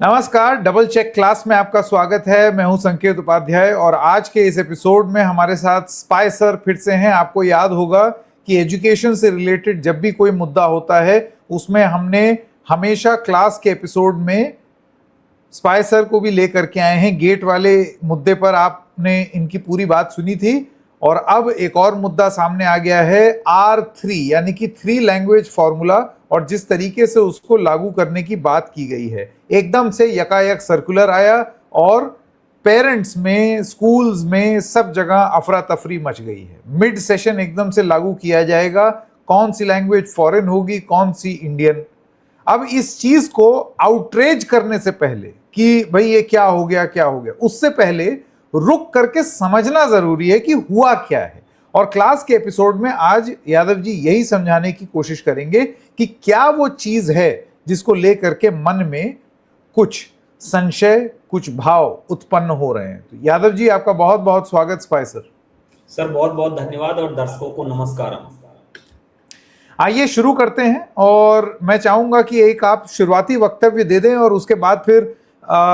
नमस्कार, double check class में आपका स्वागत है। मैं हूं संकेत उपाध्याय और आज के इस एपिसोड में हमारे साथ स्पाई सर फिर से हैं। आपको याद होगा कि एजुकेशन से रिलेटेड जब भी कोई मुद्दा होता है उसमें हमने हमेशा क्लास के एपिसोड में स्पाई सर को भी लेकर के आए हैं। गेट वाले मुद्दे पर आपने इनकी पूरी बात सुनी थी और अब एक और मुद्दा सामने आ गया है, R3 यानी कि 3 लैंग्वेज फॉर्मूला, और जिस तरीके से उसको लागू करने की बात की गई है। एकदम से यकायक सर्कुलर आया और पेरेंट्स में, स्कूल्स में, सब जगह अफरा तफरी मच गई है। मिड सेशन एकदम से लागू किया जाएगा। कौन सी लैंग्वेज फॉरेन होगी, कौन सी इंडियन। अब इस चीज को आउटरेज करने से पहले कि भाई ये क्या हो गया क्या हो गया, उससे पहले रुक करके समझना जरूरी है कि हुआ क्या है। और क्लास के एपिसोड में आज यादव जी यही समझाने की कोशिश करेंगे कि क्या वो चीज है जिसको लेकर के मन में कुछ संशय, कुछ भाव उत्पन्न हो रहे हैं। तो यादव जी, आपका बहुत बहुत स्वागत। स्पाई सर सर बहुत बहुत धन्यवाद और दर्शकों को नमस्कार। आइए शुरू करते हैं और मैं चाहूंगा कि एक आप शुरुआती वक्तव्य दे दें और उसके बाद फिर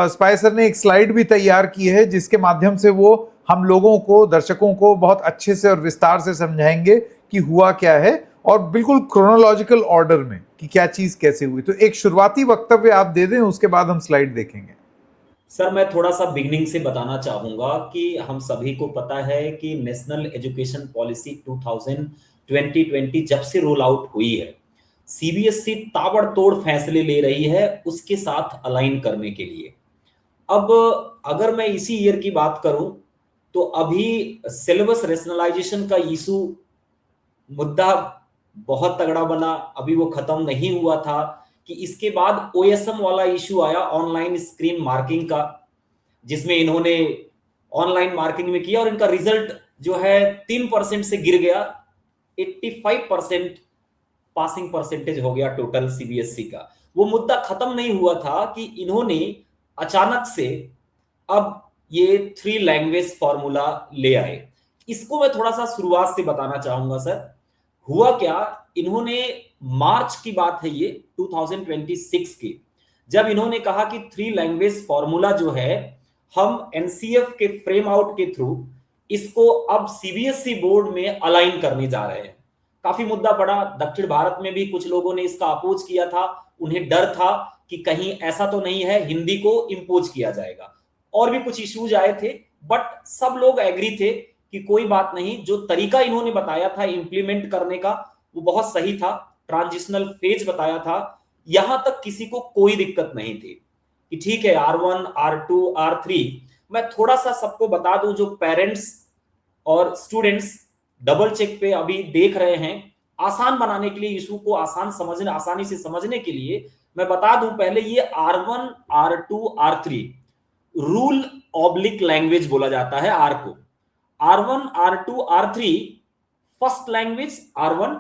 स्पाई सर ने एक स्लाइड भी तैयार की है जिसके माध्यम से वो हम लोगों को, दर्शकों को बहुत अच्छे से और विस्तार से समझाएंगे कि हुआ क्या है और बिल्कुल क्रोनोलॉजिकल ऑर्डर में कि क्या चीज कैसे हुई। तो एक शुरुआती वक्तव्य आप दे दें, उसके बाद हम स्लाइड देखेंगे। सर मैं थोड़ा सा बिगनिंग से बताना चाहूंगा कि हम सभी को पता है कि नेशनल एजुकेशन पॉलिसी 2020 जब से रोल आउट हुई है, सीबीएसई ताबड़तोड़ फैसले ले रही है उसके साथ अलाइन करने के लिए। अब अगर मैं इसी ईयर की बात करूं तो अभी सिलेबस रेशनलाइजेशन का इशू मुद्दा बहुत तगड़ा बना, अभी वो खत्म नहीं हुआ था कि इसके बाद ओएसएम वाला इशू आया, ऑनलाइन स्क्रीन मार्किंग का, जिसमें इन्होंने ऑनलाइन मार्किंग में किया और इनका रिजल्ट जो है 3% से गिर गया, 85% पासिंग परसेंटेज हो गया टोटल सीबीएसई का। वो मुद्दा खत्म नहीं हुआ था कि इन्होंने अचानक से अब ये 3 लैंग्वेज फॉर्मूला ले आए। इसको मैं थोड़ा सा शुरुआत से बताना चाहूंगा सर। हुआ क्या, इन्होंने मार्च की बात है ये 2026 की, जब इन्होंने कहा कि 3 लैंग्वेज फॉर्मूला जो है हम एनसीएफ के फ्रेम आउट के थ्रू इसको अब सीबीएसई बोर्ड में अलाइन करने जा रहे हैं। काफी मुद्दा पड़ा, दक्षिण भारत में भी कुछ लोगों ने इसका अपोज किया था, उन्हें डर था कि कहीं ऐसा तो नहीं है हिंदी को इंपोज किया जाएगा, और भी कुछ इश्यूज आए थे, बट सब लोग एग्री थे कि कोई बात नहीं, जो तरीका इन्होंने बताया था इंप्लीमेंट करने का वो बहुत सही था, ट्रांजिशनल फेज बताया था, यहां तक किसी को कोई दिक्कत नहीं थी कि ठीक है R1, R2, R3। मैं थोड़ा सा सबको बता दूं, जो पेरेंट्स और स्टूडेंट्स डबल चेक पे अभी देख रहे हैं, आसान बनाने के लिए, इशू को आसानी से समझने के लिए मैं बता दूं पहले, ये R1, R2, R3 rule oblique language बोला जाता है आर को। R1, R2, R3 first language R1,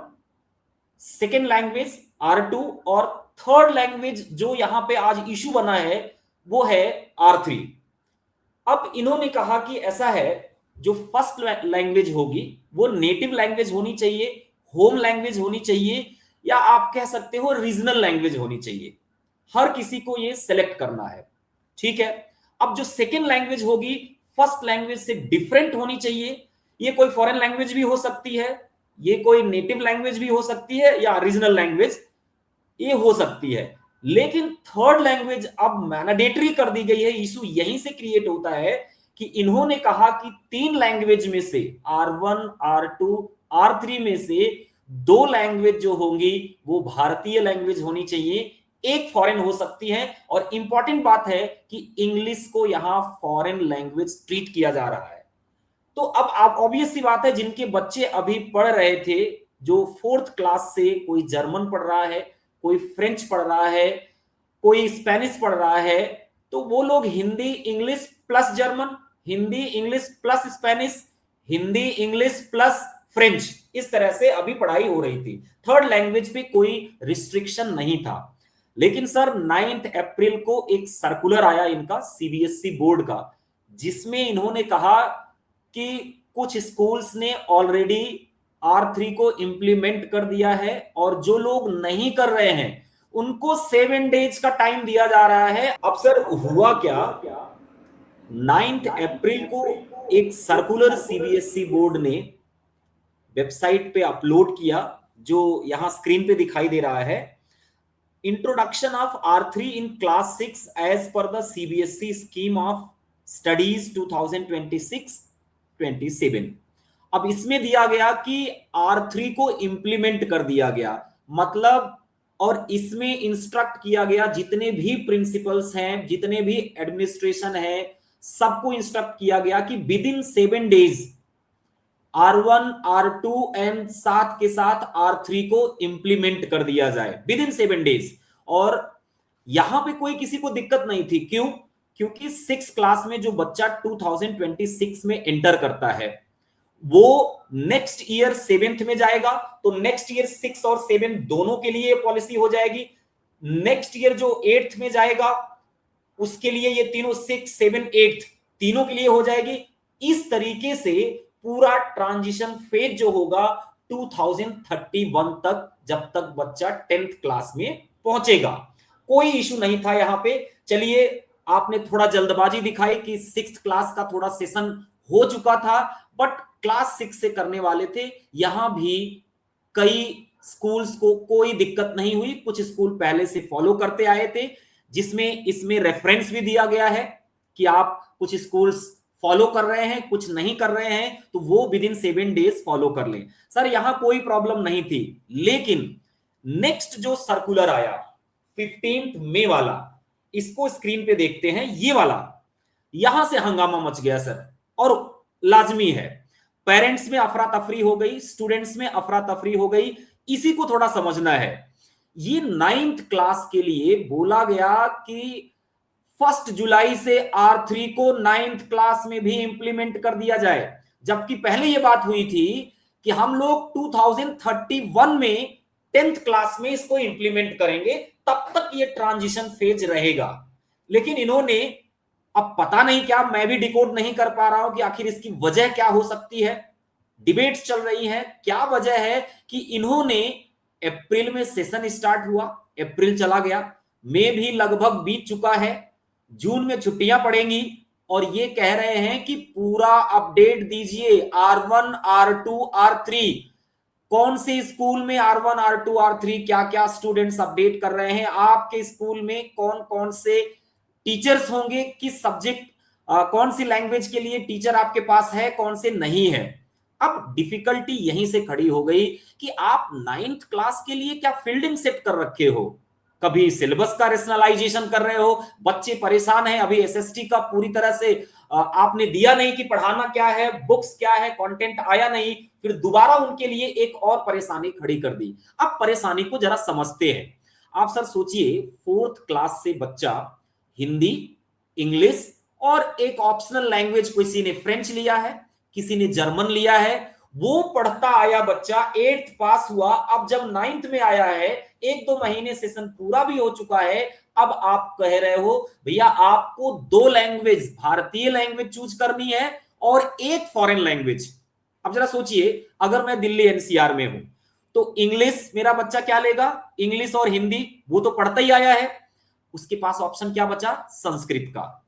second language R2 और थर्ड लैंग्वेज जो यहां पे आज इशू बना है वो है R3। अब इन्होंने कहा कि ऐसा है, जो फर्स्ट लैंग्वेज होगी वो नेटिव लैंग्वेज होनी चाहिए, होम लैंग्वेज होनी चाहिए, या आप कह सकते हो रीजनल लैंग्वेज होनी चाहिए। हर किसी को ये सिलेक्ट करना है, ठीक है। अब जो सेकेंड लैंग्वेज होगी फर्स्ट लैंग्वेज से डिफरेंट होनी चाहिए। ये कोई फॉरेन लैंग्वेज भी हो सकती है, ये कोई नेटिव लैंग्वेज भी हो सकती है, या रीजनल लैंग्वेज ये हो सकती है। लेकिन थर्ड लैंग्वेज अब मैंडेटरी कर दी गई है। इशू यहीं से क्रिएट होता है कि इन्होंने कहा कि 3 लैंग्वेज में से R1, R2, R3 में से 2 लैंग्वेज जो होंगी वो भारतीय लैंग्वेज होनी चाहिए, एक फॉरेन हो सकती है। और इंपॉर्टेंट बात है कि इंग्लिश को यहां फॉरेन लैंग्वेज ट्रीट किया जा रहा है। तो अब आप ऑब्वियस सी बात है, जिनके बच्चे अभी पढ़ रहे थे, जो 4th क्लास से कोई जर्मन पढ़ रहा है, कोई फ्रेंच पढ़ रहा है, कोई स्पेनिश पढ़ रहा है, तो वो लोग Hindi English plus German, Hindi English plus Spanish, Hindi English plus French, इस तरह से अभी पढ़ाई हो रही थी। थर्ड लैंग्वेज पे कोई रिस्ट्रिक्शन नहीं था। लेकिन सर 9 अप्रैल को एक सर्कुलर आया इनका सीबीएसई बोर्ड का, जिसमें इन्होंने कहा कि कुछ स्कूल्स ने ऑलरेडी R3 को इंप्लीमेंट कर दिया है, और जो लोग नहीं कर रहे हैं उनको 7 डेज का टाइम दिया जा रहा है। अब सर हुआ क्या, 9 अप्रैल को एक सर्कुलर सीबीएसई बोर्ड ने वेबसाइट पे अपलोड किया, जो यहां स्क्रीन पे दिखाई दे रहा है। Introduction of R3 in class 6 as per the CBSE scheme of studies 2026-27। अब इसमें दिया गया कि R3 को इंप्लीमेंट कर दिया गया, मतलब, और इसमें इंस्ट्रक्ट किया गया जितने भी प्रिंसिपल्स हैं, जितने भी एडमिनिस्ट्रेशन है, सबको इंस्ट्रक्ट किया गया कि with in 7 days R1 R2 and साथ के साथ R3 को इंप्लीमेंट कर दिया जाए विद इन 7 डेज। और यहां पे कोई किसी को दिक्कत नहीं थी। क्यों? क्योंकि 6 क्लास में जो बच्चा 2026 में एंटर करता है वो नेक्स्ट ईयर 7th में जाएगा, तो नेक्स्ट ईयर 6 और 7 दोनों के लिए पॉलिसी हो जाएगी। नेक्स्ट ईयर जो 8th में जाएगा उसके लिए ये तीनों 6 7 8 तीनों के लिए हो जाएगी। इस तरीके से पूरा ट्रांजिशन फेज जो होगा 2031 तक, जब तक बच्चा 10th क्लास में पहुंचेगा, कोई इशू नहीं था यहां पे। चलिए, आपने थोड़ा जल्दबाजी दिखाई कि 6th क्लास का थोड़ा सेशन हो चुका था, बट क्लास 6 से करने वाले थे। यहां भी कई स्कूल्स को कोई दिक्कत नहीं हुई, कुछ स्कूल पहले से फॉलो करते आए थे, जिसमें इसमें रेफरेंस भी दिया गया है कि आप कुछ स्कूल्स फॉलो कर रहे हैं, कुछ नहीं कर रहे हैं, तो वो विद इन 7 डेज फॉलो कर लें। सर यहां कोई प्रॉब्लम नहीं थी, लेकिन नेक्स्ट जो सर्कुलर आया 15 मई वाला, इसको स्क्रीन पे देखते हैं, ये वाला, यहां से हंगामा मच गया सर। और लाजमी है, पेरेंट्स में अफरा तफरी हो गई, स्टूडेंट्स में अफरा तफरी हो गई, इसी को थोड़ा समझना है। ये 9th क्लास के लिए बोला गया कि 1 जुलाई से R3 को 9th क्लास में भी इंप्लीमेंट कर दिया जाए, जबकि पहले यह बात हुई थी कि हम लोग 2031 में 10th क्लास में इसको इंप्लीमेंट करेंगे, तब तक ये ट्रांजिशन फेज रहेगा। लेकिन इन्होंने, अब पता नहीं क्या, मैं भी डिकोड नहीं कर पा रहा हूं कि आखिर इसकी वजह क्या हो सकती है। डिबेट्स चल रही हैं, क्या वजह है कि इन्होंने अप्रैल में सेशन स्टार्ट हुआ, अप्रैल चला गया, मई भी लगभग बीत चुका है, जून में छुट्टियां पड़ेंगी, और ये कह रहे हैं कि पूरा अपडेट दीजिए R1 R2 R3, कौन से स्कूल में R1 R2 R3 क्या क्या स्टूडेंट्स अपडेट कर रहे हैं, आपके स्कूल में कौन कौन से टीचर्स होंगे, किस सब्जेक्ट, कौन सी लैंग्वेज के लिए टीचर आपके पास है, कौन से नहीं है। अब डिफिकल्टी यहीं से खड़ी हो गई कि आप 9th क्लास के लिए क्या फील्डिंग सेट कर रखे हो, कभी सिलेबस का रेशनलाइजेशन कर रहे हो, बच्चे परेशान हैं, अभी एसएसटी का पूरी तरह से आपने दिया नहीं कि पढ़ाना क्या है, बुक्स क्या है, कंटेंट आया नहीं, फिर दोबारा उनके लिए एक और परेशानी खड़ी कर दी। अब परेशानी को जरा समझते हैं। आप सर सोचिए, 4th क्लास से बच्चा हिंदी, इंग्लिश और एक ऑप्शनल लैंग्वेज, किसी ने फ्रेंच लिया है, किसी ने जर्मन लिया है, वो पढ़ता आया बच्चा, 8th पास हुआ, अब जब 9th में आया है, 1-2 महीने सेशन पूरा भी हो चुका है, अब आप कह रहे हो भैया आपको 2 लैंग्वेज, भारतीय लैंग्वेज चूज करनी है और एक फॉरेन लैंग्वेज। अब जरा सोचिए, अगर मैं दिल्ली एनसीआर में हूं तो इंग्लिश मेरा बच्चा क्या लेगा, इंग्लिश और हिंदी वो तो पढ़ता ही आया है, उसके पास ऑप्शन क्या बचा, संस्कृत का।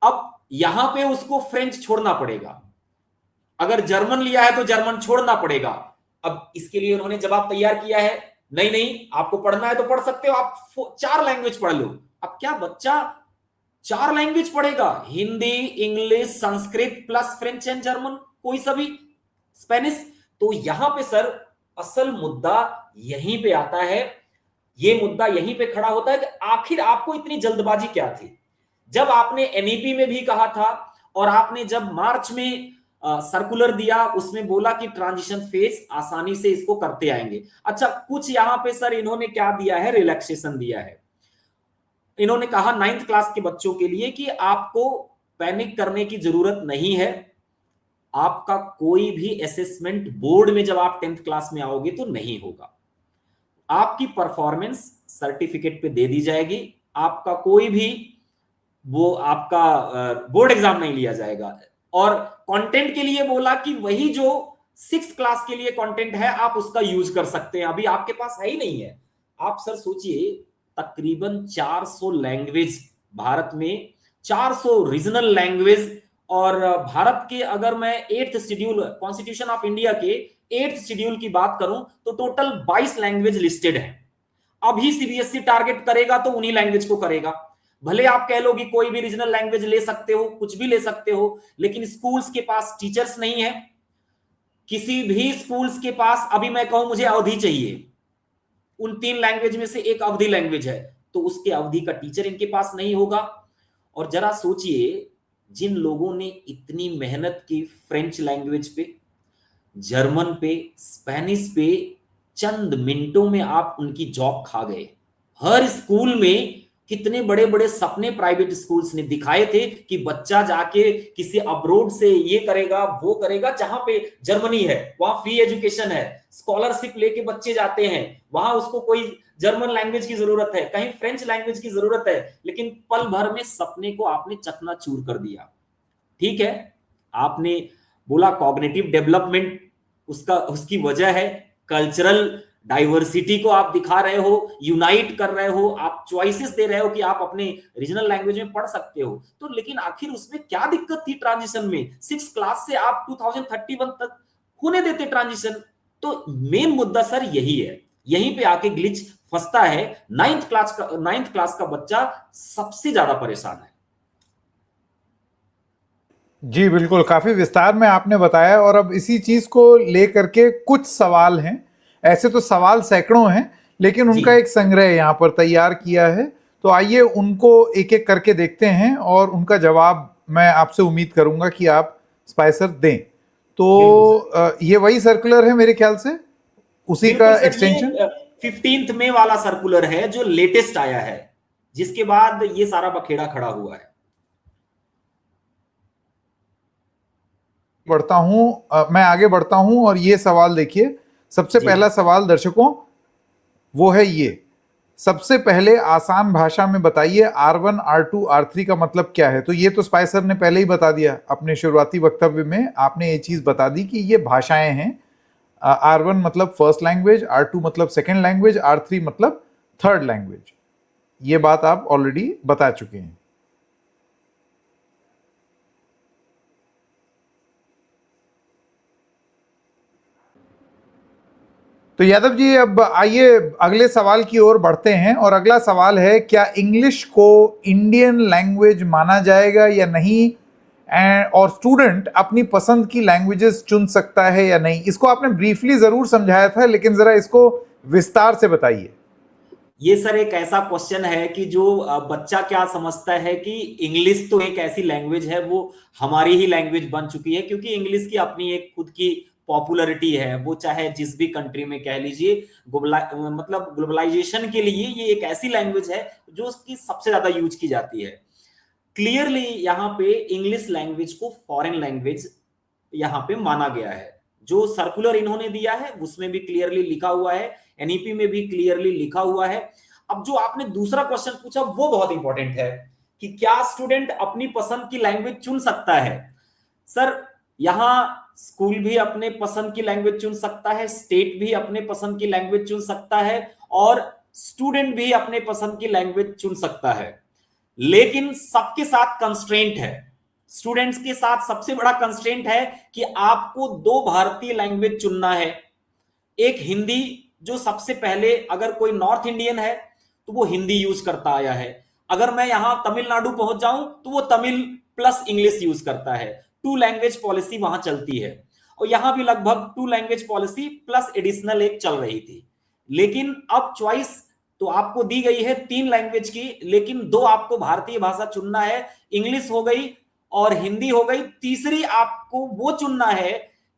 अब यहां पे उसको फ्रेंच छोड़ना पड़ेगा, अगर जर्मन लिया है तो जर्मन छोड़ना पड़ेगा। अब इसके लिए उन्होंने जवाब तैयार किया है, नहीं नहीं आपको पढ़ना है तो पढ़ सकते हो, आप 4 लैंग्वेज पढ़ लो। अब क्या बच्चा 4 लैंग्वेज पढ़ेगा, Hindi, English, Sanskrit plus French and German, कोई सभी स्पेनिश। तो यहां पे सर असल मुद्दा यहीं पे आता है, ये मुद्दा यहीं पे खड़ा होता है कि आखिर आपको इतनी जल्दबाजी क्या थी। जब आपने एनईपी में भी कहा था और आपने जब मार्च में सर्कुलर दिया, उसमें बोला कि ट्रांजिशन फेज आसानी से इसको करते आएंगे। अच्छा, कुछ यहां पे सर इन्होंने क्या दिया है, रिलैक्सेशन दिया है। इन्होंने कहा 9th क्लास के बच्चों के लिए कि आपको पैनिक करने की जरूरत नहीं है, आपका कोई भी असेसमेंट बोर्ड में जब आप 10th क्लास में आओगे तो नहीं होगा, आपकी परफॉर्मेंस सर्टिफिकेट पे दे दी जाएगी, आपका कोई भी वो आपका बोर्ड एग्जाम नहीं लिया जाएगा। और कंटेंट के लिए बोला कि वही जो 6th क्लास के लिए कंटेंट है आप उसका यूज कर सकते हैं, अभी आपके पास है ही नहीं है, आप सर सोचिए, तकरीबन 400 लैंग्वेज भारत में, 400 रीजनल लैंग्वेज। और भारत के अगर मैं 8th schedule constitution of India के 8th शेड्यूल की बात करूं तो टोटल 22 लैंग्वेज लिस्टेड है। अभी सीबीएसई टारगेट करेगा तो उन्हीं लैंग्वेज को करेगा। भले आप कह लो कि कोई भी रीजनल लैंग्वेज ले सकते हो, कुछ भी ले सकते हो, लेकिन स्कूल्स के पास टीचर्स नहीं है। किसी भी स्कूल्स के पास अभी मैं कहूं मुझे अवधि चाहिए, उन 3 लैंग्वेज में से एक अवधि लैंग्वेज है, तो उसके अवधि का टीचर इनके पास नहीं होगा। और जरा सोचिए, जिन लोगों ने इतनी मेहनत की फ्रेंच लैंग्वेज पे, जर्मन पे, स्पेनिश पे, चंद मिनटों में आप उनकी जॉब खा गए। हर स्कूल में कितने बड़े बड़े सपने प्राइवेट स्कूल्स ने दिखाए थे कि बच्चा जाके किसी अब्रोड से ये करेगा वो करेगा। जहां पे जर्मनी है वहां फ्री एजुकेशन है, स्कॉलरशिप लेके बच्चे जाते हैं, वहां उसको कोई जर्मन लैंग्वेज की जरूरत है, कहीं फ्रेंच लैंग्वेज की जरूरत है, लेकिन पल भर में सपने को आपने चकनाचूर कर दिया। ठीक है, आपने बोला कॉग्निटिव डेवलपमेंट, उसका उसकी वजह है कल्चरल डाइवर्सिटी को आप दिखा रहे हो, यूनाइट कर रहे हो, आप चॉइसेस दे रहे हो कि आप अपने रीजनल लैंग्वेज में पढ़ सकते हो। तो लेकिन आखिर उसमें क्या दिक्कत थी ट्रांजिशन में? 6 क्लास से आप 2031 तक होने देते ट्रांजिशन। तो मेन मुद्दा सर यही है, यहीं पे आके ग्लिच फंसता है। 9th क्लास का बच्चा सबसे ज्यादा परेशान है। जी बिल्कुल, काफी विस्तार में आपने बताया। और अब इसी चीज को लेकर के कुछ सवाल हैं। ऐसे तो सवाल सैकड़ों हैं, लेकिन उनका एक संग्रह यहाँ पर तैयार किया है। तो आइए उनको एक एक करके देखते हैं और उनका जवाब मैं आपसे उम्मीद करूंगा कि आप स्पाइसर दें। तो ये वही सर्कुलर है मेरे ख्याल से, उसी का एक्सटेंशन। 15 मई वाला सर्कुलर है जो लेटेस्ट आया है, जिसके बाद ये सारा बखेड़ा खड़ा हुआ है। बढ़ता हूं, मैं आगे बढ़ता हूं और ये सवाल देखिए। सबसे पहला सवाल दर्शकों वो है ये, सबसे पहले आसान भाषा में बताइए R1, R2, R3 का मतलब क्या है। तो ये तो स्पाइसर ने पहले ही बता दिया अपने शुरुआती वक्तव्य में, आपने ये चीज बता दी कि ये भाषाएं हैं। R1 मतलब फर्स्ट लैंग्वेज, R2 मतलब सेकंड लैंग्वेज, R3 मतलब थर्ड लैंग्वेज। ये बात आप ऑलरेडी बता चुके हैं। तो यादव जी, अब आइए अगले सवाल की ओर बढ़ते हैं। और अगला सवाल है, क्या इंग्लिश को इंडियन लैंग्वेज माना जाएगा या नहीं, और स्टूडेंट अपनी पसंद की लैंग्वेजेस चुन सकता है या नहीं। इसको आपने ब्रीफली जरूर समझाया था, लेकिन जरा इसको विस्तार से बताइए। ये सर एक ऐसा क्वेश्चन है कि जो बच्चा क्या समझता है कि इंग्लिश तो एक ऐसी लैंग्वेज है, वो हमारी ही लैंग्वेज बन चुकी है, क्योंकि इंग्लिश की अपनी एक खुद की पॉपुलरिटी है। वो चाहे जिस भी कंट्री में कह लीजिए, मतलब ग्लोबलाइजेशन के लिए ये एक ऐसी लैंग्वेज है जो उसकी सबसे ज्यादा यूज की जाती है। क्लियरली यहाँ पे इंग्लिश लैंग्वेज को फॉरेन लैंग्वेज यहाँ पे माना गया है। जो सर्कुलर इन्होंने दिया है उसमें भी क्लियरली लिखा हुआ है, एनईपी में भी क्लियरली लिखा हुआ है। अब जो आपने दूसरा क्वेश्चन पूछा वो बहुत इंपॉर्टेंट है कि क्या स्टूडेंट अपनी पसंद की लैंग्वेज चुन सकता है। सर यहां स्कूल भी अपने पसंद की लैंग्वेज चुन सकता है, स्टेट भी अपने पसंद की लैंग्वेज चुन सकता है, और स्टूडेंट भी अपने पसंद की लैंग्वेज चुन सकता है। लेकिन सबके साथ कंस्ट्रेंट है, स्टूडेंट्स के साथ सबसे बड़ा कंस्ट्रेंट है कि आपको 2 भारतीय लैंग्वेज चुनना है। एक हिंदी, जो सबसे पहले अगर कोई नॉर्थ इंडियन है तो वो हिंदी यूज करता आया है। अगर मैं यहां तमिलनाडु पहुंच जाऊं तो वो तमिल प्लस इंग्लिश यूज करता है। 2 लैंग्वेज पॉलिसी वहां चलती है, और यहां भी लगभग 2 लैंग्वेज पॉलिसी प्लस एडिशनल एक चल रही थी। लेकिन अब चॉइस तो आपको दी गई है 3 लैंग्वेज की, लेकिन 2 आपको भारतीय भाषा चुनना है। इंग्लिश हो गई और हिंदी हो गई। तीसरी आपको वो चुनना है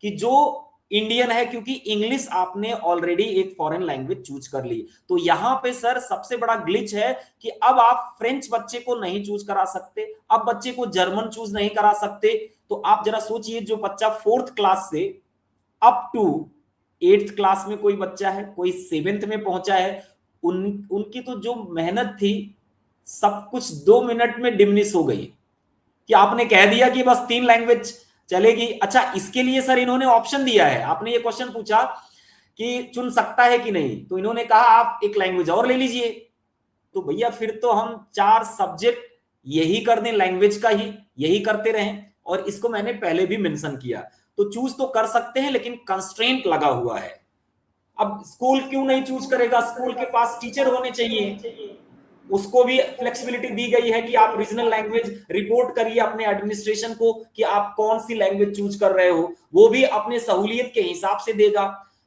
कि जो इंडियन है, क्योंकि इंग्लिश आपने ऑलरेडी एक फॉरेन लैंग्वेज चूज कर ली। तो यहां पे सर सबसे बड़ा ग्लिच है कि अब आप फ्रेंच बच्चे को नहीं चूज करा सकते, अब बच्चे को जर्मन चूज नहीं करा सकते। तो आप जरा सोचिए, जो बच्चा 4th क्लास से अप टू 8th क्लास में कोई बच्चा है, कोई 7th में पहुंचा है, उनकी तो जो मेहनत थी सब कुछ 2 मिनट में डिमिनिश हो गई कि आपने कह दिया कि बस 3 लैंग्वेज चलेगी। अच्छा, इसके लिए सर इन्होंने ऑप्शन दिया है। आपने ये क्वेश्चन पूछा कि चुन सकता है कि नहीं, तो इन्होंने कहा आप एक लैंग्वेज और ले लीजिए। तो भैया फिर तो हम 4 सब्जेक्ट यही कर दें, लैंग्वेज का ही यही करते रहें। और इसको मैंने पहले भी मेंशन किया, तो चूज तो कर सकते हैं लेकिन कंस्ट्रेंट लगा हुआ है। अब स्कूल क्यों नहीं चूज करेगा, स्कूल के पास टीचर होने चाहिए, उसको भी फ्लेक्सिबिलिटी दी गई है कि आप रीजनल लैंग्वेज रिपोर्ट करिए अपने एडमिनिस्ट्रेशन को कि आप कौन सी लैंग्वेज चूज कर रहे हो, वो भी अपने सहूलियत के हिसाब से देगा।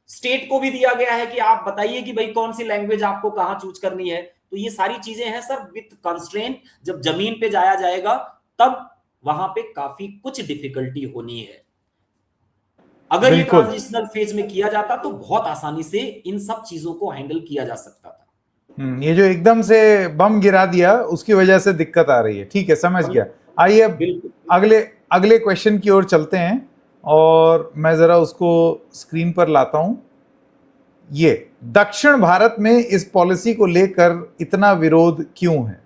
स्टेट को भी दिया गया है कि आप बताइए कि भाई कौन सी लैंग्वेज आपको कहां चूज करनी है। तो ये सारी चीजें हैं सर विथ कंस्ट्रेंट, जब जमीन पे जाया जाएगा तब वहां पे काफी कुछ डिफिकल्टी होनी है। अगर ये बिल्कुल। ट्रांजिशनल फेज में किया जाता तो बहुत आसानी से इन सब चीजों को हैंडल किया जा सकता था। ये जो एकदम से बम गिरा दिया उसकी वजह से दिक्कत आ रही है, ठीक है, समझ गया। आइए अब बिल्कुल। अगले अगले क्वेश्चन की ओर चलते हैं, और मैं जरा उसको स्क्रीन पर लाता हूं। ये दक्षिण भारत में इस पॉलिसी को लेकर इतना विरोध क्यों है?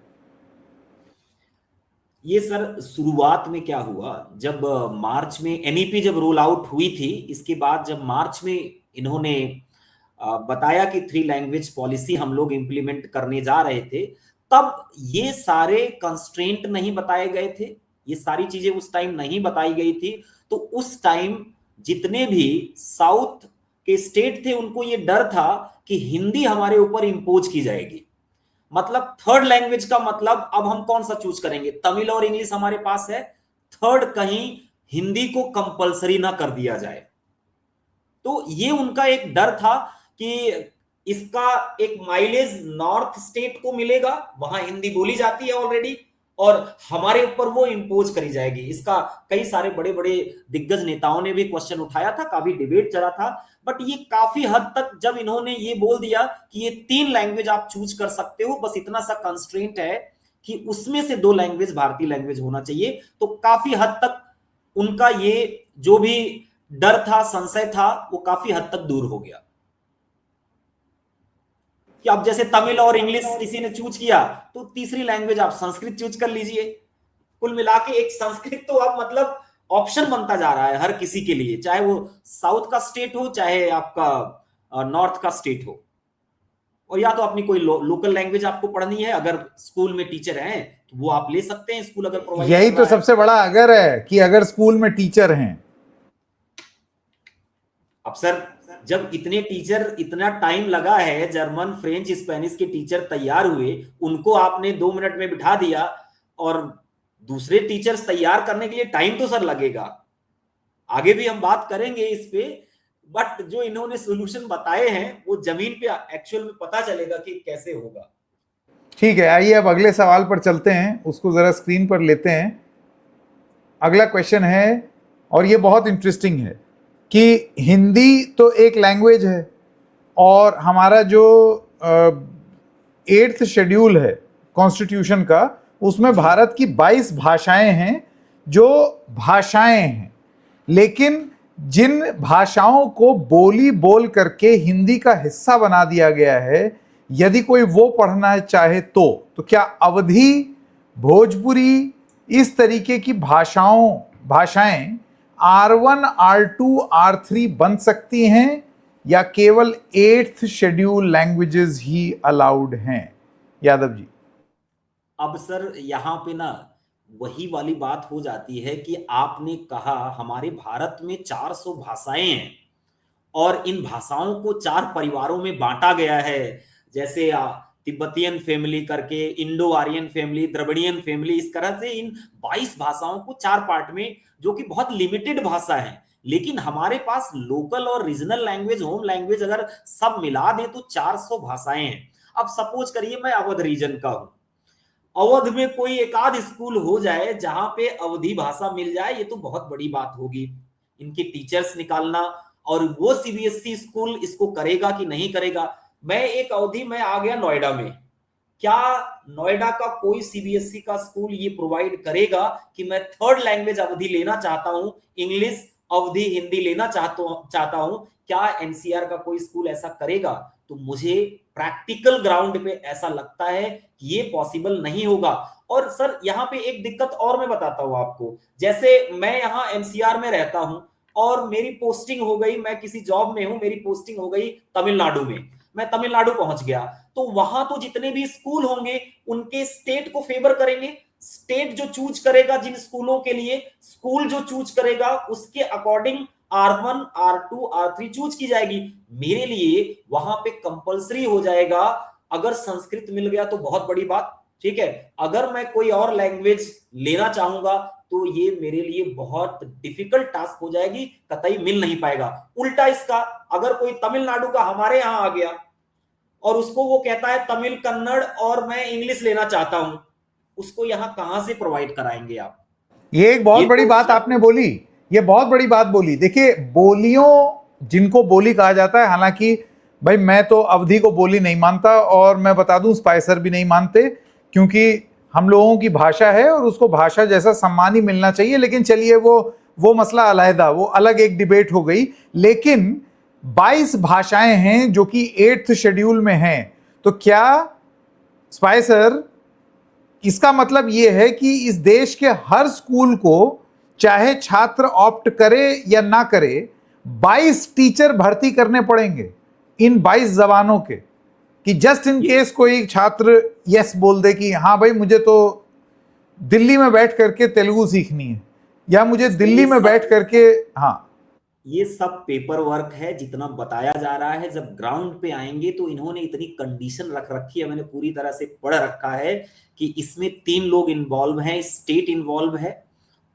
ये सर शुरुआत में क्या हुआ, जब मार्च में एनईपी जब रोल आउट हुई थी, इसके बाद जब मार्च में इन्होंने बताया कि 3 लैंग्वेज पॉलिसी हम लोग इंप्लीमेंट करने जा रहे थे, तब ये सारे कंस्ट्रेंट नहीं बताए गए थे, ये सारी चीजें उस टाइम नहीं बताई गई थी। तो उस टाइम जितने भी साउथ के स्टेट थे उनको ये डर था कि हिंदी हमारे ऊपर इंपोज की जाएगी। मतलब थर्ड लैंग्वेज का मतलब अब हम कौन सा चूज करेंगे, तमिल और इंग्लिश हमारे पास है, थर्ड कहीं हिंदी को कंपलसरी ना कर दिया जाए। तो ये उनका एक डर था कि इसका एक माइलेज नॉर्थ स्टेट को मिलेगा, वहां हिंदी बोली जाती है ऑलरेडी, और हमारे ऊपर वो इंपोज करी जाएगी। इसका कई सारे बड़े बड़े दिग्गज नेताओं ने भी क्वेश्चन उठाया था, काफी डिबेट चला था। बट ये काफी हद तक जब इन्होंने ये बोल दिया कि ये 3 लैंग्वेज आप चूज कर सकते हो, बस इतना सा कंस्ट्रेंट है कि उसमें से 2 लैंग्वेज भारतीय लैंग्वेज होना चाहिए, तो काफी हद तक उनका ये जो भी डर था, संशय था, वो काफी हद तक दूर हो गया। कि अब जैसे तमिल और इंग्लिश किसी ने चूज किया तो तीसरी लैंग्वेज आप संस्कृत चूज कर लीजिए। कुल मिला के एक संस्कृत तो अब मतलब ऑप्शन बनता जा रहा है हर किसी के लिए, चाहे वो साउथ का स्टेट हो चाहे आपका नॉर्थ का स्टेट हो। और या तो अपनी कोई लोकल लैंग्वेज आपको पढ़नी है, अगर स्कूल में टीचर हैं तो वो आप ले सकते हैं, स्कूल अगर प्रोवाइड यही कर तो रहा है। सबसे बड़ा अगर है कि अगर स्कूल में टीचर हैं। अब सर जब इतने टीचर, इतना टाइम लगा है, जर्मन फ्रेंच स्पेनिश के टीचर तैयार हुए, उनको आपने 2 मिनट में बिठा दिया, और दूसरे टीचर्स तैयार करने के लिए टाइम तो सर लगेगा। आगे भी हम बात करेंगे इस पे, बट जो इन्होंने सॉल्यूशन बताए हैं वो जमीन पे एक्चुअल में पता चलेगा कि कैसे होगा। ठीक है, आइए अब अगले सवाल पर चलते हैं, उसको जरा स्क्रीन पर लेते हैं। अगला क्वेश्चन है, और ये बहुत इंटरेस्टिंग है, कि हिंदी तो एक लैंग्वेज है, और हमारा जो 8th शेड्यूल है कॉन्स्टिट्यूशन का, उसमें भारत की 22 भाषाएं हैं, जो भाषाएं हैं, लेकिन जिन भाषाओं को बोली बोल करके हिंदी का हिस्सा बना दिया गया है, यदि कोई वो पढ़ना चाहे तो क्या अवधी, भोजपुरी, इस तरीके की भाषाएं R1, R2, R3 बन सकती हैं, या केवल 8th शेड्यूल लैंग्वेजेस ही अलाउड हैं? यादव जी। अब सर यहाँ पे ना वही वाली बात हो जाती है कि आपने कहा हमारे भारत में 400 भाषाएं हैं, और इन भाषाओं को 4 परिवारों में बांटा गया है, जैसे तिब्बतियन फैमिली करके, Indo Aryan family, Dravidian family, इस तरह से इन 22 भाषाओं को 4 पार्ट में, जो कि बहुत लिमिटेड भाषा है। लेकिन हमारे पास लोकल और रीजनल लैंग्वेज, होम लैंग्वेज अगर सब मिला दें तो 400 भाषाएं हैं। अब सपोज करिए मैं अवध रीजन का हूं, अवध में कोई एक आध स्कूल हो जाए जहां पे अवधी भाषा मिल जाए, ये तो बहुत बड़ी बात होगी। इनके टीचर्स निकालना, और वो सीबीएसई स्कूल इसको करेगा कि नहीं करेगा। मैं एक अवधि में आ गया नोएडा में, क्या नोएडा का कोई सीबीएसई का स्कूल ये प्रोवाइड करेगा कि मैं थर्ड लैंग्वेज अवधि लेना चाहता हूं, इंग्लिश अवधि हिंदी लेना चाहता हूं, क्या एनसीआर का कोई स्कूल ऐसा करेगा? तो मुझे प्रैक्टिकल ग्राउंड पे ऐसा लगता है कि ये पॉसिबल नहीं होगा। और सर यहाँ पे एक दिक्कत और मैं बताता हूं आपको, जैसे मैं यहाँ एनसीआर में रहता हूं, और मेरी पोस्टिंग हो गई, मैं किसी जॉब में हूं, मेरी पोस्टिंग हो गई तमिलनाडु में, मैं तमिलनाडु पहुंच गया, तो वहां तो जितने भी स्कूल होंगे उनके स्टेट को फेवर करेंगे। स्टेट जो चूज करेगा जिन स्कूलों के लिए, स्कूल जो चूज करेगा उसके according R1 R2 R3 choose की जाएगी। मेरे लिए वहां पे कंपलसरी हो जाएगा, अगर संस्कृत मिल गया तो बहुत बड़ी बात, ठीक है, अगर मैं कोई और लैंग्वेज लेना चाहूंगा तो ये मेरे लिए बहुत डिफिकल्ट टास्क हो जाएगी, कतई मिल नहीं पाएगा। उल्टा इसका, अगर कोई तमिलनाडु का हमारे यहां आ गया और उसको वो कहता है तमिल कन्नड़ और मैं इंग्लिश लेना चाहता हूं, उसको यहां कहां से प्रोवाइड कराएंगे आप? ये एक बहुत ये बड़ी तो बात आपने बोली, ये बहुत बड़ी बात बोली। देखिए, बोलियों जिनको बोली कहा जाता है, हालांकि भाई मैं तो अवधि को बोली नहीं मानता, और मैं बता दूं स्पाइसर भी नहीं मानते, क्योंकि हम लोगों की भाषा है और उसको भाषा जैसा सम्मान ही मिलना चाहिए। लेकिन चलिए, वो मसला अलहदा, वो अलग एक डिबेट हो गई। लेकिन 22 भाषाएं हैं जो कि 8th शेड्यूल में हैं, तो क्या स्पाइसर इसका मतलब यह है कि इस देश के हर स्कूल को, चाहे छात्र ऑप्ट करे या ना करे, 22 टीचर भर्ती करने पड़ेंगे इन 22 जबानों के, कि जस्ट इन केस कोई छात्र यस बोल दे कि हाँ भाई मुझे तो दिल्ली में बैठ करके तेलुगु सीखनी है, या मुझे दिल्ली में बैठ करके, हाँ। ये सब पेपर वर्क है जितना बताया जा रहा है, जब ग्राउंड पे आएंगे तो इन्होंने इतनी कंडीशन रख रखी है, मैंने पूरी तरह से पढ़ रखा है कि इसमें 3 लोग इन्वॉल्व हैं, स्टेट इन्वॉल्व है,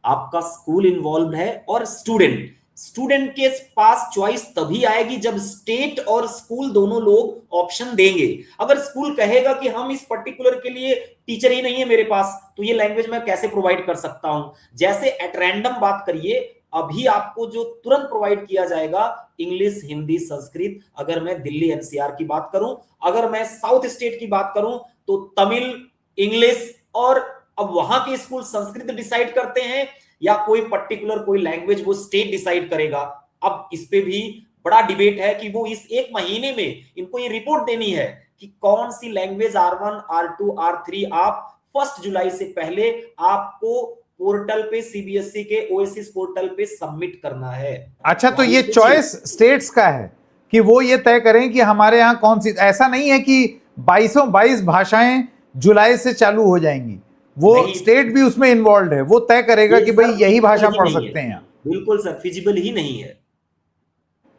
आपका स्कूल इन्वॉल्व है, और स्टूडेंट के पास चॉइस तभी आएगी जब स्टेट और स्कूल दोनों लोग ऑप्शन देंगे। अगर स्कूल कहेगा कि हम इस पर्टिकुलर के लिए टीचर ही नहीं है मेरे पास, तो ये लैंग्वेज मैं कैसे प्रोवाइड कर सकता हूं? जैसे एट रैंडम बात करिए, अभी आपको जो तुरंत प्रोवाइड किया जाएगा इंग्लिश, हिंदी, संस्कृत, अगर मैं दिल्ली एनसीआर की बात करूं, अगर मैं साउथ स्टेट की बात करूं तो तमिल, इंग्लिश, और अब वहां के स्कूल संस्कृत डिसाइड करते हैं या कोई पर्टिकुलर कोई लैंग्वेज वो स्टेट डिसाइड करेगा। अब इस पे भी बड़ा डिबेट है कि वो इस 1 महीने में इनको ये रिपोर्ट देनी है कि कौन सी लैंग्वेज R1 R2 R3 आप 1 जुलाई से पहले आपको पोर्टल पे, सीबीएसई के ओएसिस पोर्टल पे सबमिट करना है। अच्छा, तो ये चॉइस स्टेट्स का है कि वो ये तय करें कि हमारे यहाँ कौन सी, ऐसा नहीं है कि 22 भाषाएं जुलाई से चालू हो जाएंगी, वो स्टेट भी उसमें इन्वॉल्व है, वो तय करेगा कि भाई यही भाषा पढ़ सकते हैं। बिल्कुल सर, फिजिबल ही नहीं है।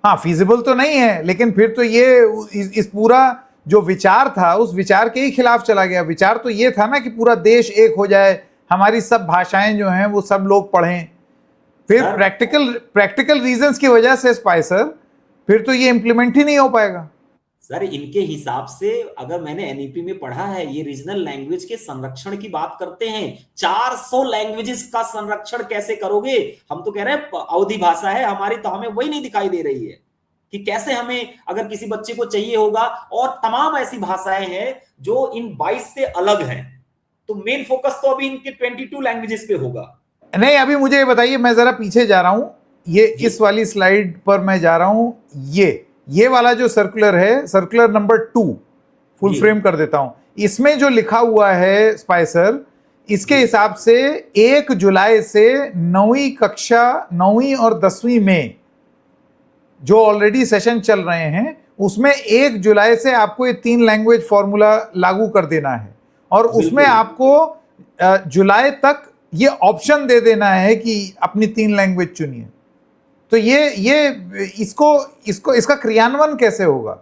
हाँ, फिजिबल तो नहीं है, लेकिन फिर तो ये इस पूरा जो विचार था उस विचार के ही खिलाफ चला गया। विचार तो ये था ना कि पूरा देश एक हो जाए, हमारी सब भाषाएं जो हैं वो सब लोग पढ़ें। फिर प्रैक्टिकल रीजंस की वजह से स्पाइसर, फिर तो ये इंप्लीमेंट ही नहीं हो पाएगा। सर इनके हिसाब से, अगर मैंने एनईपी में पढ़ा है, ये रीजनल लैंग्वेज के संरक्षण की बात करते हैं। 400 लैंग्वेजेस का संरक्षण कैसे करोगे? हम तो कह रहे हैं अवधि भाषा है हमारी, तो हमें वही नहीं दिखाई दे रही है कि कैसे हमें, अगर किसी बच्चे को चाहिए होगा, और तमाम ऐसी भाषाएं हैं जो इन 22 से अलग हैं, तो मेन फोकस तो अभी इनके 22 लैंग्वेजेस पे होगा। नहीं, अभी मुझे ये बताइए, मैं जरा पीछे जा रहा हूं, ये इस वाली स्लाइड पर मैं जा रहा हूं, ये वाला जो सर्कुलर है, सर्कुलर नंबर 2, फुल फ्रेम कर देता हूं। इसमें जो लिखा हुआ है स्पाइसर, इसके हिसाब से 1 जुलाई से 9वीं कक्षा, 9वीं और 10वीं में जो ऑलरेडी सेशन चल रहे हैं, उसमें 1 जुलाई से आपको ये 3 लैंग्वेज फॉर्मूला लागू कर देना है, और उसमें आपको जुलाई तक ये ऑप्शन दे देना है कि अपनी 3 लैंग्वेज चुनिए। तो ये इसका क्रियान्वयन कैसे होगा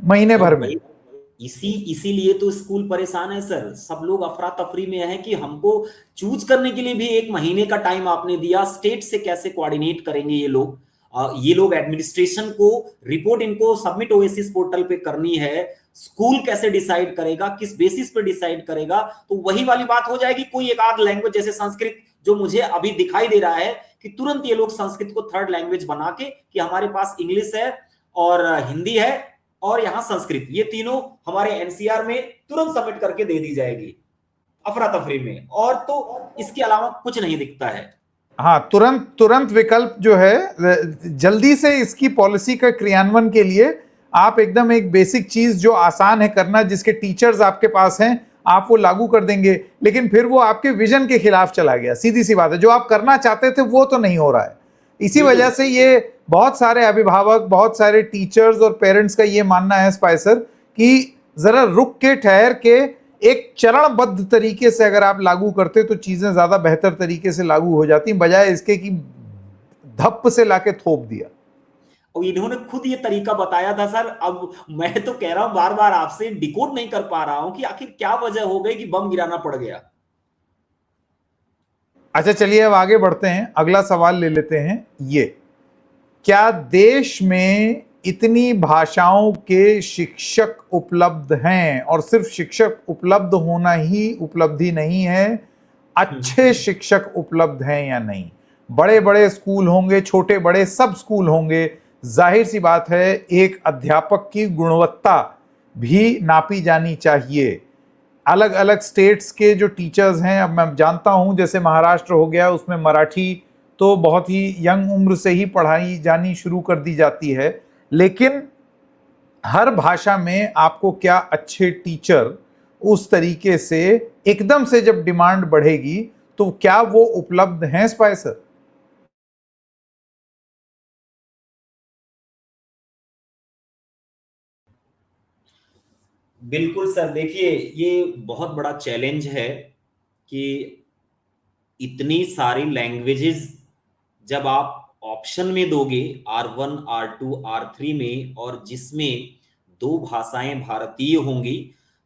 महीने भर में? इसीलिए तो स्कूल परेशान है सर, सब लोग अफरा तफरी में है कि हमको चूज करने के लिए भी 1 महीने का टाइम आपने दिया, स्टेट से कैसे कोऑर्डिनेट करेंगे ये लोग एडमिनिस्ट्रेशन को रिपोर्ट इनको सबमिट ओएसिस पोर्टल पे करनी है, स्कूल कैसे डिसाइड करेगा, किस बेसिस पे डिसाइड करेगा? तो वही वाली बात हो जाएगी, कोई एक आध लैंग्वेज जैसे संस्कृत, जो मुझे अभी दिखाई दे रहा है कि तुरंत ये लोग संस्कृत को 3rd लैंग्वेज बना के, कि हमारे पास इंग्लिश है और हिंदी है और यहाँ संस्कृत, ये तीनों हमारे एनसीआर में तुरंत सबमिट करके दे दी जाएगी अफरा तफरी में, और तो इसके अलावा कुछ नहीं दिखता है। हाँ, तुरंत विकल्प जो है, जल्दी से इसकी पॉलिसी का क्रियान्वयन के लिए आप एकदम एक बेसिक चीज जो आसान है करना, जिसके टीचर्स आपके पास हैं, आप वो लागू कर देंगे, लेकिन फिर वो आपके विजन के खिलाफ चला गया। सीधी सी बात है, जो आप करना चाहते थे वो तो नहीं हो रहा है। इसी बिल्कुल। वजह से ये बहुत सारे अभिभावक, बहुत सारे टीचर्स और पेरेंट्स का ये मानना है स्पाइसर कि जरा रुक के, ठहर के, एक चरणबद्ध तरीके से अगर आप लागू करते तो चीजें ज्यादा बेहतर तरीके से लागू हो जाती, बजाय इसके कि धप्प से लाके थोप दिया। और इन्होंने खुद ये तरीका बताया था सर। अब मैं तो कह रहा हूं, बार बार आपसे डिकोड नहीं कर पा रहा हूं कि आखिर क्या वजह हो गई कि बम गिराना पड़ गया। अच्छा चलिए अब आगे बढ़ते हैं, अगला सवाल ले लेते हैं। ये क्या देश में इतनी भाषाओं के शिक्षक उपलब्ध हैं? और सिर्फ शिक्षक उपलब्ध होना ही उपलब्धि नहीं है, अच्छे शिक्षक उपलब्ध हैं या नहीं? बड़े बड़े स्कूल होंगे, छोटे बड़े सब स्कूल होंगे, जाहिर सी बात है एक अध्यापक की गुणवत्ता भी नापी जानी चाहिए। अलग अलग स्टेट्स के जो टीचर्स हैं, अब मैं जानता हूं जैसे महाराष्ट्र हो गया, उसमें मराठी तो बहुत ही यंग उम्र से ही पढ़ाई जानी शुरू कर दी जाती है, लेकिन हर भाषा में आपको क्या अच्छे टीचर उस तरीके से एकदम से जब डिमांड बढ़ेगी तो क्या वो उपलब्ध हैं स्पाइसर? बिल्कुल सर, देखिए ये बहुत बड़ा चैलेंज है कि इतनी सारी लैंग्वेजेस जब आप ऑप्शन में दोगे R1 R2 R3 में, और जिसमें दो भाषाएं भारतीय होंगी,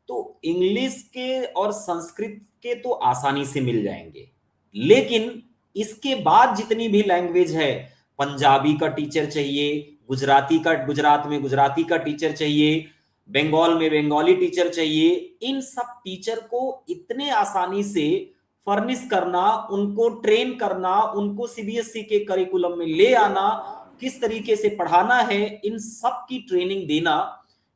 तो इंग्लिश के और संस्कृत के तो आसानी से मिल जाएंगे। लेकिन इसके बाद जितनी भी लैंग्वेज है, पंजाबी का टीचर चाहिए, गुजराती का गुजरात में गुजराती का टीचर चाहिए, बंगाल में बंगाली टीचर चाहिए, इन सब टीचर को इतने आसानी से फर्निश करना, उनको ट्रेन करना, उनको सीबीएसई के करिकुलम में ले आना, किस तरीके से पढ़ाना है, इन सब की ट्रेनिंग देना,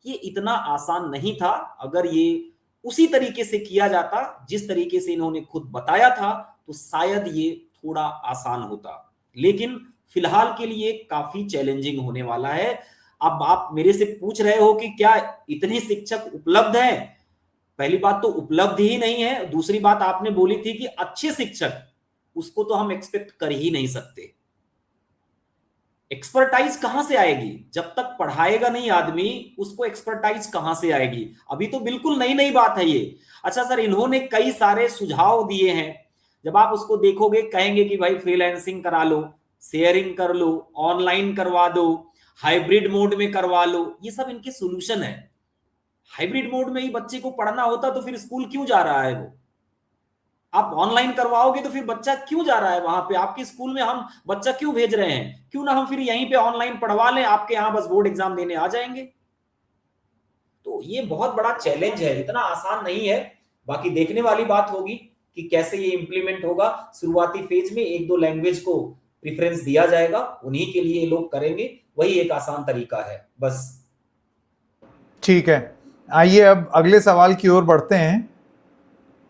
ये इतना आसान नहीं था। अगर ये उसी तरीके से किया जाता जिस तरीके से इन्होंने खुद बताया था, तो शायद ये थोड़ा आसान होता। लेकिन फिलहाल के लिए काफी चैलेंजिंग होने वाला है। अब आप मेरे से पूछ रहे हो कि क्या इतने शिक्षक उपलब्ध हैं? पहली बात तो उपलब्ध ही नहीं है। दूसरी बात आपने बोली थी कि अच्छे शिक्षक, उसको तो हम एक्सपेक्ट कर ही नहीं सकते। एक्सपर्टाइज कहां से आएगी? जब तक पढ़ाएगा नहीं आदमी, उसको एक्सपर्टाइज कहां से आएगी? अभी तो बिल्कुल नई नई बात है ये। अच्छा सर, इन्होंने कई सारे सुझाव दिए हैं। जब आप उसको देखोगे, कहेंगे कि भाई फ्रीलांसिंग करा लो, शेयरिंग कर लो, ऑनलाइन करवा दो, हाइब्रिड मोड में करवा लो, ये सब इनके सोल्यूशन है। हाइब्रिड मोड में ही बच्चे को पढ़ना होता तो फिर स्कूल क्यों जा रहा है वो? आप ऑनलाइन करवाओगे तो फिर बच्चा क्यों जा रहा है वहां पे? आपके स्कूल में हम बच्चा क्यों भेज रहे हैं? क्यों ना हम फिर यहीं पे ऑनलाइन पढ़वा लें, आपके यहां बस बोर्ड एग्जाम देने आ जाएंगे। तो ये बहुत बड़ा चैलेंज है, इतना आसान नहीं है। बाकी देखने वाली बात होगी कि कैसे ये इंप्लीमेंट होगा। शुरुआती फेज में एक दो लैंग्वेज को प्रेफरेंस दिया जाएगा, उन्हीं के लिए लोग करेंगे, वही एक आसान तरीका है बस। ठीक है, आइए अब अगले सवाल की ओर बढ़ते हैं।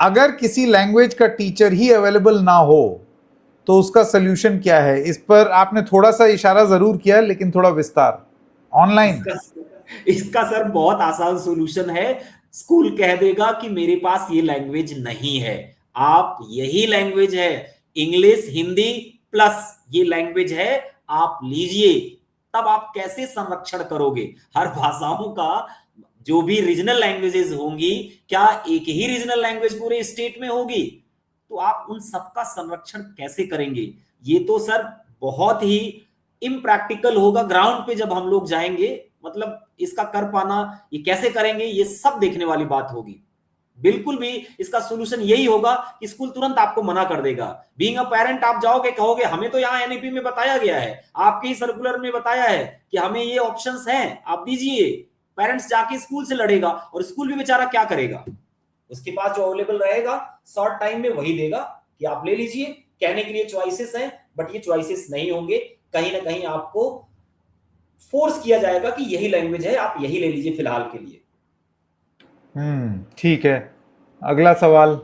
अगर किसी लैंग्वेज का टीचर ही अवेलेबल ना हो तो उसका सोल्यूशन क्या है? इस पर आपने थोड़ा सा इशारा जरूर किया, लेकिन थोड़ा विस्तार। ऑनलाइन? इसका इसका सर बहुत आसान सॉल्यूशन है। स्कूल कह देगा कि मेरे पास ये लैंग्वेज नहीं है, आप यही लैंग्वेज है, इंग्लिश हिंदी प्लस ये लैंग्वेज है, आप लीजिए। तब आप कैसे संरक्षण करोगे? हर भाषाओं का जो भी रीजनल लैंग्वेजेस होंगी, क्या एक ही रीजनल लैंग्वेज पूरे स्टेट में होगी? तो आप उन सबका संरक्षण कैसे करेंगे? ये तो सर बहुत ही इम्प्रैक्टिकल होगा। ग्राउंड पे जब हम लोग जाएंगे, मतलब इसका कर पाना, ये कैसे करेंगे, ये सब देखने वाली बात होगी। बिल्कुल भी इसका सॉल्यूशन यही होगा कि स्कूल तुरंत आपको मना कर देगा। बीइंग अ पेरेंट आप जाओगे, कहोगे हमें तो यहाँ एनईपी में बताया गया है, आपके ही सर्कुलर में बताया है कि हमें ये ऑप्शंस हैं, आप दीजिए। पेरेंट्स जाके स्कूल से लड़ेगा, और स्कूल भी बेचारा क्या करेगा? उसके पास जो अवेलेबल रहेगा शॉर्ट टाइम में वही देगा कि आप ले लीजिए। कहने के लिए चॉइसेस हैं, बट ये चॉइसेस नहीं होंगे। कहीं ना कहीं आपको फोर्स किया जाएगा कि यही लैंग्वेज है, आप यही ले लीजिए फिलहाल के लिए। ठीक है, अगला सवाल।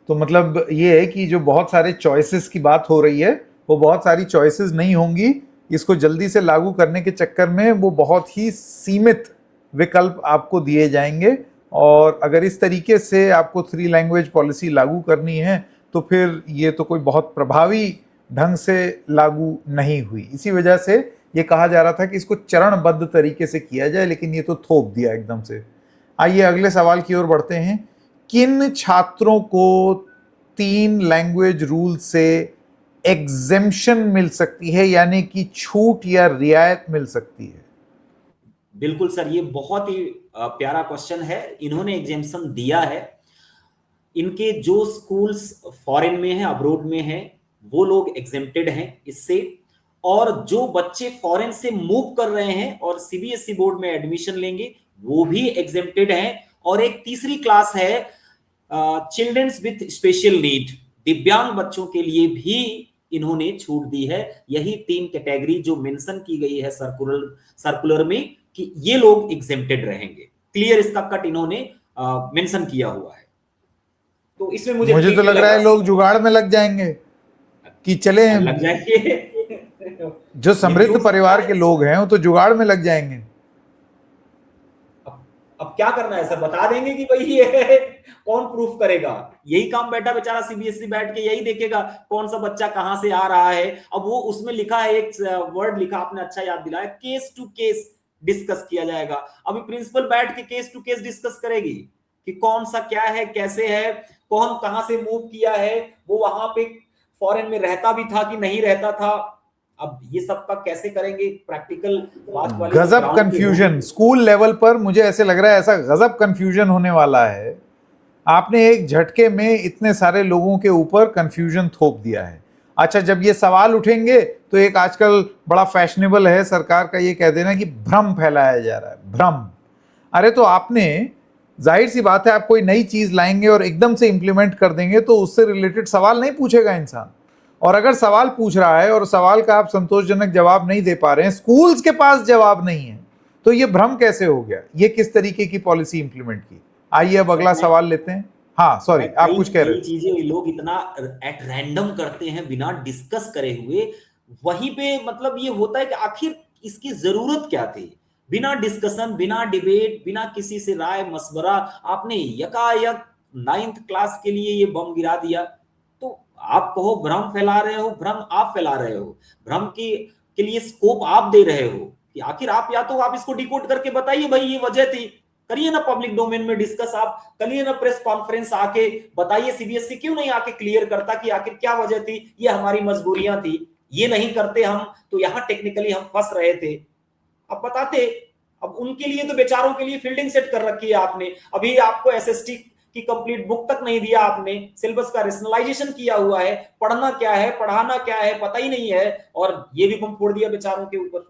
तो मतलब ये है कि जो बहुत सारे चॉइसेस की बात हो रही है, वो बहुत सारी चॉइसेस नहीं होंगी। इसको जल्दी से लागू करने के चक्कर में वो बहुत ही सीमित विकल्प आपको दिए जाएंगे। और अगर इस तरीके से आपको 3 लैंग्वेज पॉलिसी लागू करनी है तो फिर ये तो कोई बहुत प्रभावी ढंग से लागू नहीं हुई। इसी वजह से ये कहा जा रहा था कि इसको चरणबद्ध तरीके से किया जाए, लेकिन ये तो थोप दिया एकदम से। आइए अगले सवाल की ओर बढ़ते हैं। किन छात्रों को 3 लैंग्वेज रूल से एग्जेम्पशन मिल सकती है, यानी कि छूट या रियायत मिल सकती है? बिल्कुल सर, ये बहुत ही प्यारा क्वेश्चन है। इन्होंने एग्जेम्पशन दिया है। इनके जो स्कूल्स फॉरेन में है, अब्रोड में है, वो लोग एग्जेम्प्टेड हैं इससे। और जो बच्चे फॉरेन से मूव कर रहे हैं और सीबीएसई बोर्ड में एडमिशन लेंगे, वो भी एग्जेम्प्टेड हैं। और एक तीसरी क्लास है चिल्ड्रंस विथ स्पेशल नीड, दिव्यांग बच्चों के लिए भी इन्होंने छूट दी है। यही 3 कैटेगरी जो मेंशन की गई है सर्कुलर में कि ये लोग एग्जेम्प्टेड रहेंगे। क्लियर इसका कट इन्होंने मेंशन किया हुआ है। तो इसमें मुझे तो लग रहा है लोग जुगाड़ में लग जाएंगे कि चले लग जाएंगे। जो समृद्ध परिवार के लोग हैं वो तो जुगाड़ में लग जाएंगे। अब क्या करना है सर, बता देंगे कि भाई ये कौन प्रूफ करेगा? यही काम बैठा बेचारा सीबीएसई बैठ के यही देखेगा कौन सा बच्चा कहां से आ रहा है। अब वो उसमें लिखा है, एक वर्ड लिखा, आपने अच्छा याद दिलाया, केस टू केस डिस्कस किया जाएगा। अभी प्रिंसिपल बैठ के केस टू केस डिस्कस करेगी कि कौन सा क्या है, कैसे है, कौन कहां से मूव किया है, वो वहां पे फॉरेन में रहता भी था कि नहीं रहता था। अब ये सब का कैसे करेंगे प्रैक्टिकल बात वाले? गजब कंफ्यूजन स्कूल लेवल पर, मुझे ऐसे लग रहा है ऐसा गजब कंफ्यूजन होने वाला है। आपने एक झटके में इतने सारे लोगों के ऊपर कंफ्यूजन थोप दिया है। अच्छा, जब ये सवाल उठेंगे तो एक आजकल बड़ा फैशनेबल है सरकार का ये कह देना कि भ्रम फैलाया जा रहा है, भ्रम। अरे तो आपने, जाहिर सी बात है, आप कोई नई चीज लाएंगे और एकदम से इंप्लीमेंट कर देंगे तो उससे रिलेटेड सवाल नहीं पूछेगा इंसान। और अगर सवाल पूछ रहा है और सवाल का आप संतोषजनक जवाब नहीं दे पा रहे हैं, स्कूल्स के पास जवाब नहीं है, तो ये भ्रम कैसे हो गया? ये किस तरीके की पॉलिसी इंप्लीमेंट की? आइए अब अगला सवाल लेते हैं। हाँ सॉरी, आप कुछ कह रहे थे। चीजें लोग इतना एट रैंडम करते हैं बिना डिस्कस करे हुए, वहीं पे मतलब ये होता है कि आखिर इसकी जरूरत क्या थी? बिना डिस्कशन, बिना डिबेट, बिना किसी से राय मशवरा, आपने यकायक 9th क्लास के लिए ये बम गिरा दिया। तो आप कहो भ्रम फैला रहे हो, भ्रम आप फैला रहे हो, भ्रम की के लिए स्कोप आप दे रहे हो कि आखिर आप या तो आप इसको डिकोड करके बताइए भाई ये वजह थी, करिए ना पब्लिक डोमेन में डिस्कस, आप करिए ना प्रेस कॉन्फ्रेंस आके बताइए। सीबीएसई क्यों नहीं आके क्लियर करता कि आखिर क्या वजह थी, ये हमारी मजबूरियां थी, ये नहीं करते हम तो यहां टेक्निकली हम फंस रहे थे, अब बताते। अब उनके लिए तो बेचारों के लिए फील्डिंग सेट कर रखी है आपने। अभी आपको एसएसटी की कंप्लीट बुक तक नहीं दिया आपने, सिलेबस का रेशनलाइजेशन किया हुआ है, पढ़ना क्या है, पढ़ाना क्या है पता ही नहीं है, और ये भी बम फोड़ दिया बेचारों के ऊपर।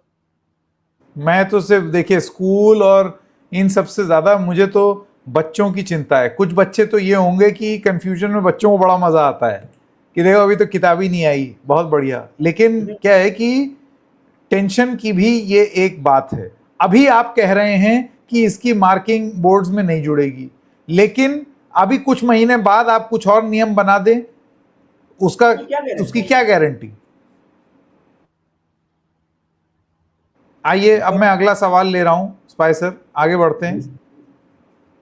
मैं तो सिर्फ देखिए स्कूल और इन सबसे ज्यादा मुझे तो बच्चों की चिंता है। कुछ बच्चे तो ये होंगे कि कंफ्यूजन में बच्चों को बड़ा मजा आता है कि देखो अभी तो किताब ही नहीं आई, बहुत बढ़िया। लेकिन क्या है कि टेंशन की भी ये एक बात है। अभी आप कह रहे हैं कि इसकी मार्किंग बोर्ड्स में नहीं जुड़ेगी, लेकिन अभी कुछ महीने बाद आप कुछ और नियम बना दें, उसकी क्या गारंटी? आइए अब मैं अगला सवाल ले रहा हूं स्पाइसर, आगे बढ़ते हैं।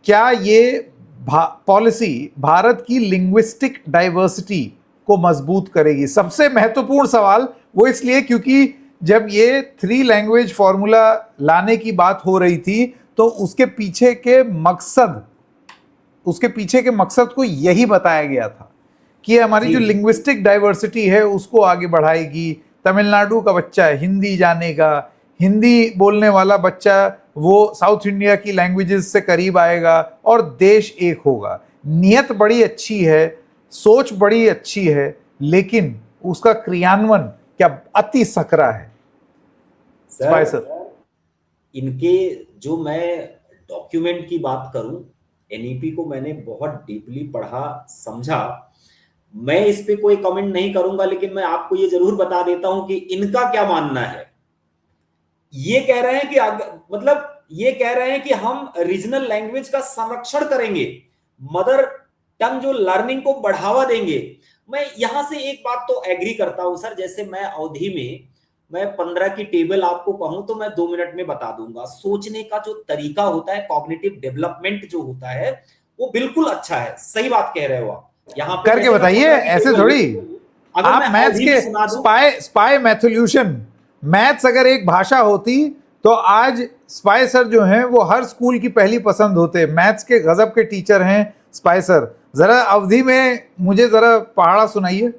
क्या ये पॉलिसी भारत की लिंग्विस्टिक डाइवर्सिटी को मजबूत करेगी? सबसे महत्वपूर्ण सवाल वो इसलिए क्योंकि जब ये 3 लैंग्वेज फॉर्मूला लाने की बात हो रही थी तो उसके पीछे के मकसद को यही बताया गया था कि हमारी जो लिंग्विस्टिक डाइवर्सिटी है उसको आगे बढ़ाएगी। तमिलनाडु का बच्चा हिंदी जानेगा, हिंदी बोलने वाला बच्चा वो साउथ इंडिया की लैंग्वेजेस से करीब आएगा और देश एक होगा। नियत बड़ी अच्छी है, सोच बड़ी अच्छी है, लेकिन उसका क्रियान्वयन क्या अति सकरा है। सर, इनके जो मैं डॉक्यूमेंट की बात करूं, एनईपी को मैंने बहुत डीपली पढ़ा समझा। मैं इस पे कोई कमेंट नहीं करूंगा, लेकिन मैं आपको ये जरूर बता देता हूं कि इनका क्या मानना है। ये कह रहे हैं कि मतलब ये कह रहे हैं कि हम रीजनल लैंग्वेज का संरक्षण करेंगे, मदर टंग जो लर्निंग को बढ़ावा देंगे। मैं यहां से एक बात तो एग्री करता हूं सर, जैसे मैं अवधि में मैं 15 की टेबल आपको कहूं तो मैं 2 मिनट में बता दूंगा। सोचने का जो तरीका होता है, कॉग्निटिव डेवलपमेंट जो होता है, वो बिल्कुल अच्छा है। सही बात कह रहे हो आप, यहाँ पे करके बताइए, ऐसे थोड़ी अगर आप मैं मैथ्स अवधि के भी सुना दूं, स्पाई मैथोल्यूशन, मैथ्स अगर एक भाषा होती तो आज स्पाई सर जो हैं वो हर स्कूल की पहली पसंद होते। मैथ्स के गजब के टीचर हैं स्पाई सर। जरा अवधि में मुझे जरा पहाड़ा सुनाइए।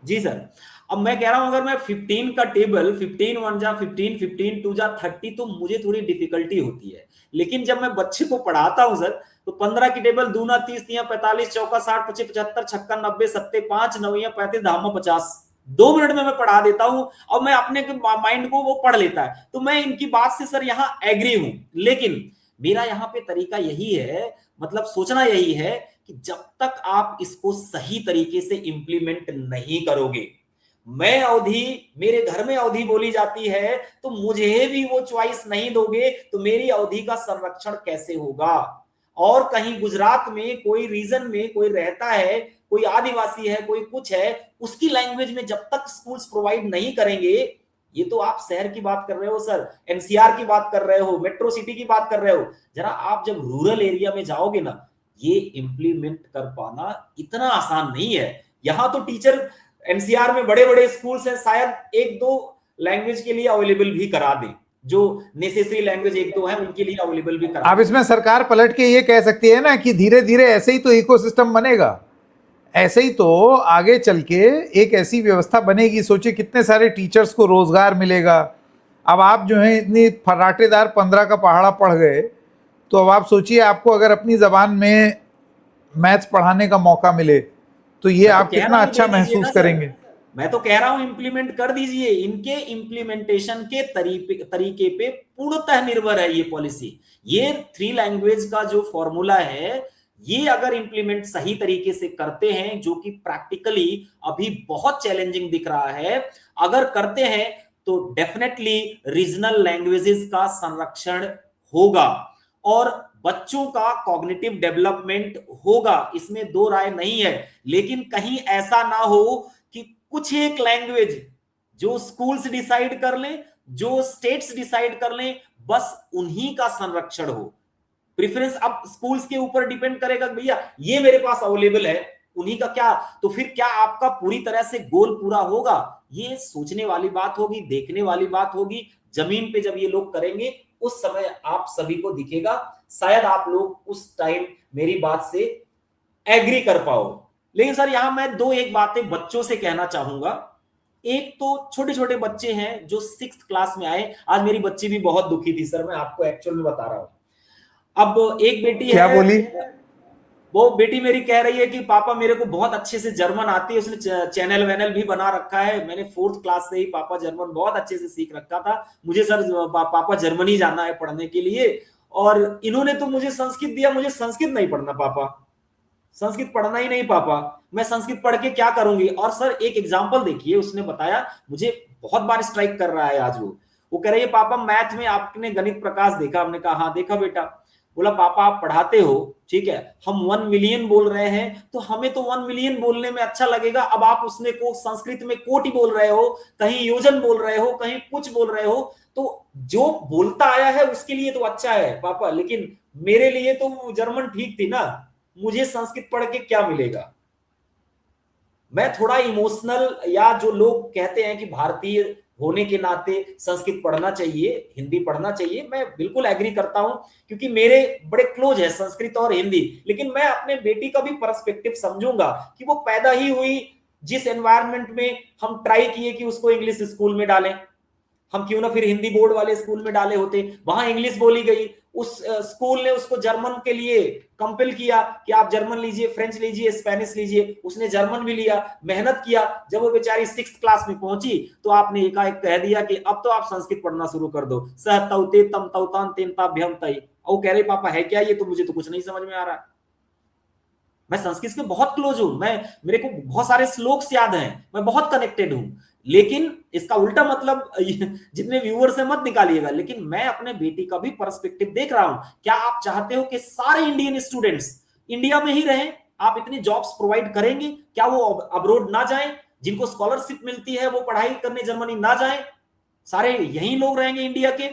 जी सर। अब मैं कह रहा हूं अगर मैं 15 का टेबल 15 1 जा 15 15 2 जा 30 तो मुझे थोड़ी डिफिकल्टी होती है, लेकिन जब मैं बच्चे को पढ़ाता हूं सर तो 15 की टेबल दूना 30 तिया 45 चौका 60 25 75 56 90 सत्ते 5 नविया 35 धामा 50, 2 मिनट में मैं पढ़ा देता हूं और मैं अपने माइंड को वो पढ़ लेता है। तो मैं इनकी बात से सर यहाँ एग्री हूं, लेकिन मेरा यहाँ पे तरीका यही है, मतलब सोचना यही है कि जब तक आप इसको सही तरीके से इंप्लीमेंट नहीं करोगे, मैं अवधि, मेरे घर में अवधि बोली जाती है तो मुझे भी वो चॉइस नहीं दोगे तो मेरी अवधि का संरक्षण कैसे होगा? और कहीं गुजरात में कोई रीजन में कोई रहता है, कोई आदिवासी है, कोई कुछ है, उसकी लैंग्वेज में जब तक स्कूल्स प्रोवाइड नहीं करेंगे, ये तो आप शहर की बात कर रहे हो सर, एनसीआर की बात कर रहे हो, मेट्रो सिटी की बात कर रहे हो, जरा आप जब रूरल एरिया में जाओगे ना, ये इंप्लीमेंट कर पाना इतना आसान नहीं है। यहां तो टीचर एनसीआर में बड़े बड़े स्कूल्स हैं, शायद एक दो लैंग्वेज के लिए अवेलेबल भी करा दें, जो नेसेसरी लैंग्वेज एक दो है उनके लिए अवेलेबल भी करा अब दें। इसमें सरकार पलट के ये कह सकती है ना कि धीरे धीरे ऐसे ही तो इकोसिस्टम बनेगा, ऐसे ही तो आगे चल के एक ऐसी व्यवस्था बनेगी। सोचिए कितने सारे टीचर्स को रोजगार मिलेगा। अब आप जो है इतनी फर्राटेदार 15 का पहाड़ा पढ़ गए, तो अब आप सोचिए आपको अगर अपनी जबान में मैथ्स पढ़ाने का मौका मिले तो ये मैं तो आप कह कितना रहा हूं अच्छा दे दीजिए ना महसूस सर, करेंगे। मैं तो कह रहा हूं इंप्लीमेंट कर दीजिए। इनके इंप्लीमेंटेशन के तरीके पे पूर्णतः निर्भर है ये पॉलिसी। ये 3 लैंग्वेज का जो फॉर्मूला है, ये अगर इंप्लीमेंट सही तरीके से करते हैं, जो कि प्रैक्टिकली अभी बहुत चैलेंजिंग दिख रहा है, अगर करते हैं तो डेफिनेटली रीजनल लैंग्वेजेस का संरक्षण होगा और बच्चों का कॉग्निटिव डेवलपमेंट होगा, इसमें दो राय नहीं है। लेकिन कहीं ऐसा ना हो कि कुछ एक लैंग्वेज जो स्कूल्स डिसाइड कर लें, जो स्टेट्स डिसाइड कर लें, बस उन्हीं का संरक्षण हो। प्रेफरेंस अब स्कूल्स के ऊपर डिपेंड करेगा, भैया ये मेरे पास अवेलेबल है, उन्हीं का क्या, तो फिर क्या आपका पूरी तरह से गोल पूरा होगा? ये सोचने वाली बात होगी, देखने वाली बात होगी। जमीन पे जब ये लोग करेंगे उस समय आप सभी को दिखेगा, शायद आप लोग उस टाइम मेरी बात से एग्री कर पाओ। लेकिन सर यहां मैं दो एक बातें बच्चों से कहना चाहूंगा। एक तो छोटे छोटे बच्चे हैं जो 6th क्लास में आए, आज मेरी बच्ची भी बहुत दुखी थी सर, मैं आपको एक्चुअल में बता रहा हूं। अब एक बेटी क्या है, बोली? वो बेटी मेरी कह रही है कि पापा मेरे को बहुत अच्छे से जर्मन आती है, उसने चैनल वैनल भी बना रखा है, मैंने 4th क्लास से ही पापा जर्मन बहुत अच्छे से सीख रखा था, मुझे सर पापा जर्मनी जाना है पढ़ने के लिए, और इन्होंने तो मुझे संस्कृत दिया, मुझे संस्कृत नहीं पढ़ना पापा, संस्कृत पढ़ना ही नहीं पापा, मैं संस्कृत पढ़ के क्या करूंगी? और सर एक एग्जांपल देखिए, उसने बताया, मुझे बहुत बार स्ट्राइक कर रहा है आज वो कह रही है पापा मैथ में आपने गणित प्रकाश देखा? हमने कहा हाँ देखा बेटा। बोला पापा आप पढ़ाते हो, ठीक है, हम 1 मिलियन बोल रहे हैं तो हमें तो 1 मिलियन बोलने में अच्छा लगेगा, अब आप उसमें को संस्कृत में कोटि बोल रहे हो, कहीं योजन बोल रहे हो, कहीं कुछ बोल रहे हो, तो जो बोलता आया है उसके लिए तो अच्छा है पापा, लेकिन मेरे लिए तो जर्मन ठीक थी ना, मुझे संस्कृत पढ़ के क्या मिलेगा? मैं थोड़ा इमोशनल, या जो लोग कहते हैं कि भारतीय होने के नाते संस्कृत पढ़ना चाहिए, हिंदी पढ़ना चाहिए, मैं बिल्कुल एग्री करता हूं, क्योंकि मेरे बड़े क्लोज है संस्कृत और हिंदी। लेकिन मैं अपने बेटी का भी पर्सपेक्टिव समझूंगा कि वो पैदा ही हुई जिस एनवायरनमेंट में हम ट्राई किए कि उसको इंग्लिश स्कूल में डालें, हम क्यों ना फिर हिंदी बोर्ड वाले स्कूल में डाले होते, वहां इंग्लिश बोली गई, उस स्कूल ने उसको जर्मन के लिए कंपेल किया कि आप जर्मन लीजिए, फ्रेंच लीजिए, स्पेनिश लीजिए, उसने जर्मन भी लिया, मेहनत किया, जब वो बेचारी 6th क्लास में पहुंची तो आपने एकाएक कह दिया कि अब तो आप संस्कृत पढ़ना शुरू कर दो, सह तौते तम तौतान तेन ताभ्यम तई। और कह रहे पापा है क्या ये, तो मुझे तो कुछ नहीं समझ में आ रहा। मैं संस्कृत से बहुत क्लोज हूं, मैं, मेरे को बहुत सारे श्लोक्स याद हैं, मैं बहुत कनेक्टेड हूं, लेकिन इसका उल्टा मतलब जितने व्यूअर से मत निकालिएगा, लेकिन मैं अपने बेटी का भी पर्सपेक्टिव देख रहा हूं। क्या आप चाहते हो कि सारे इंडियन स्टूडेंट्स इंडिया में ही रहें? आप इतनी जॉब्स प्रोवाइड करेंगे, क्या वो अब्रोड ना जाएं? जिनको स्कॉलरशिप मिलती है वो पढ़ाई करने जर्मनी ना जाएं? सारे यही लोग रहेंगे इंडिया के?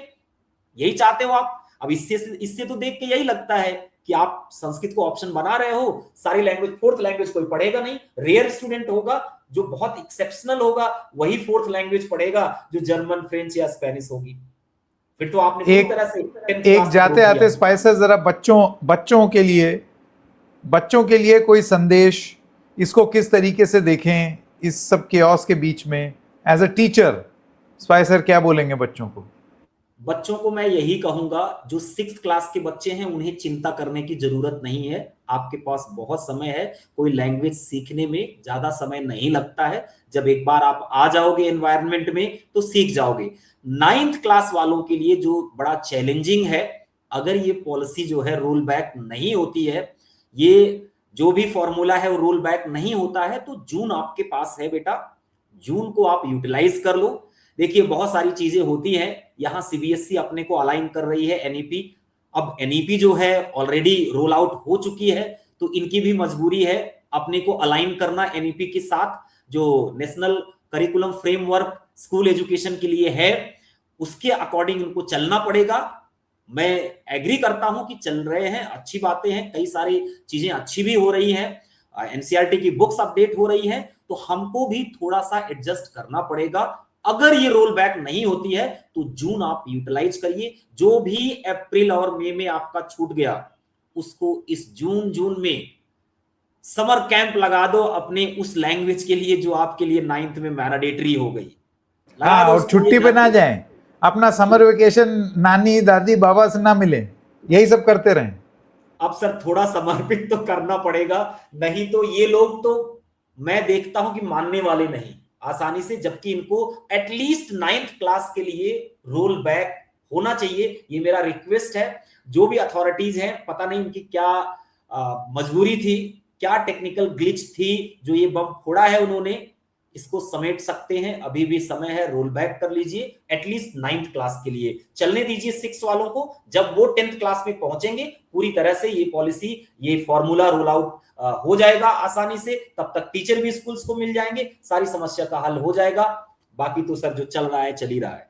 यही चाहते हो आप? अब इससे तो देख के यही लगता है कि आप संस्कृत को ऑप्शन बना रहे हो, सारी लैंग्वेज, 4th लैंग्वेज कोई पढ़ेगा नहीं, रेयर स्टूडेंट होगा, जो बहुत एक्सेप्शनल होगा वही फोर्थ लैंग्वेज पढ़ेगा, जो जर्मन, फ्रेंच या स्पेनिश होगी। फिर तो आपने पूरी तरह से 10th एक क्लास जाते आते स्पाइसर जरा बच्चों के लिए कोई संदेश, इसको किस तरीके से देखें इस सब केओस के बीच में, एज अ टीचर स्पाइसर क्या बोलेंगे बच्चों को? बच्चों को मैं यही कहूंगा, जो 6th क्लास के बच्चे हैं उन्हें चिंता करने की जरूरत नहीं है। आपके पास बहुत समय है, कोई लैंग्वेज सीखने में ज्यादा समय नहीं लगता है। जब एक बार आप आ जाओगे एनवायरनमेंट में तो सीख जाओगे। 9th क्लास वालों के लिए जो बड़ा चैलेंजिंग है, अगर ये पॉलिसी जो है रोल बैक नहीं होती है, ये जो भी फॉर्मूला है वो रोल बैक नहीं होता है, तो जून आपके पास है बेटा, जून को आप यूटिलाइज कर लो। देखिए बहुत सारी चीजें होती हैं, यहां सीबीएसई अपने को अलाइन कर रही है एनईपी। अब एनईपी जो है ऑलरेडी रोल आउट हो चुकी है, तो इनकी भी मजबूरी है अपने को अलाइन करना एनईपी के साथ। जो national curriculum framework school education के लिए है, उसके अकॉर्डिंग इनको चलना पड़ेगा। मैं एग्री करता हूं कि चल रहे हैं, अच्छी बातें हैं, कई सारी चीजें अच्छी भी हो रही हैं, एनसीईआरटी की बुक्स अपडेट हो रही हैं, तो हमको भी थोड़ा सा एडजस्ट करना पड़ेगा। अगर ये रोल बैक नहीं होती है तो जून आप यूटिलाइज करिए। जो भी अप्रैल और मई में आपका छूट गया, उसको इस जून में समर कैंप लगा दो अपने उस लैंग्वेज के लिए जो आपके लिए 9th में मैंडेटरी हो गई। हाँ, और छुट्टी पे ना जाएं, अपना समर वेकेशन नानी दादी बाबा से ना मिले, यही सब करते रहें। अब सर थोड़ा समर्पित तो करना पड़ेगा, नहीं तो ये लोग तो मैं देखता हूं कि मानने वाले नहीं आसानी से, जबकि इनको एटलीस्ट 9th क्लास के लिए रोल बैक होना चाहिए। ये मेरा रिक्वेस्ट है। जो भी अथॉरिटीज हैं, पता नहीं उनकी क्या मजबूरी थी, क्या टेक्निकल ग्लिच थी जो ये बम फोड़ा है उन्होंने, इसको समेट सकते हैं, अभी भी समय है, रोल बैक कर लीजिए एटलीस्ट 9th क्लास के लिए। चलने दीजिए 6 वालों को, जब वो 10th क्लास में पहुंचेंगे पूरी तरह से ये पॉलिसी, ये फॉर्मूला रोल आउट हो जाएगा आसानी से। तब तक टीचर भी स्कूल्स को मिल जाएंगे, सारी समस्या का हल हो जाएगा। बाकी तो सर जो चल रहा है चल ही रहा है।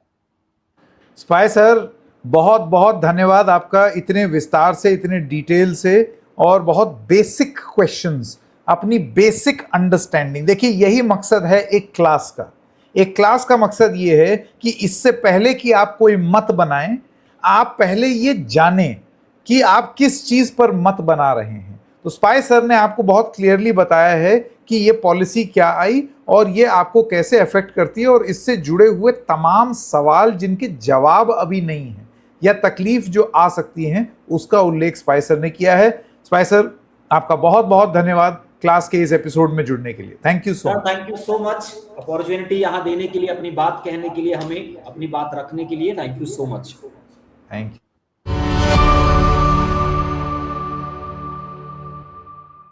स्पाई सर, बहुत बहुत धन्यवाद आपका, इतने विस्तार से, इतने डिटेल से, और बहुत बेसिक क्वेश्चंस, अपनी बेसिक अंडरस्टैंडिंग। देखिए यही मकसद है एक क्लास का। एक क्लास का मकसद ये है कि इससे पहले कि आप कोई मत बनाएं, आप पहले ये जानें कि आप किस चीज पर मत बना रहे हैं। तो स्पाई सर ने आपको बहुत क्लियरली बताया है कि ये पॉलिसी क्या आई और ये आपको कैसे अफेक्ट करती है, और इससे जुड़े हुए तमाम सवाल जिनके जवाब अभी नहीं है या तकलीफ जो आ सकती हैं, उसका उल्लेख स्पाई सर ने किया है। स्पाई सर, आपका बहुत बहुत धन्यवाद क्लास के इस एपिसोड में जुड़ने के लिए। Thank you so much. Thank you so much opportunity यहाँ देने के लिए, अपनी बात कहने के लिए, हमें अपनी बात रखने के लिए। Thank you so much. Thank you.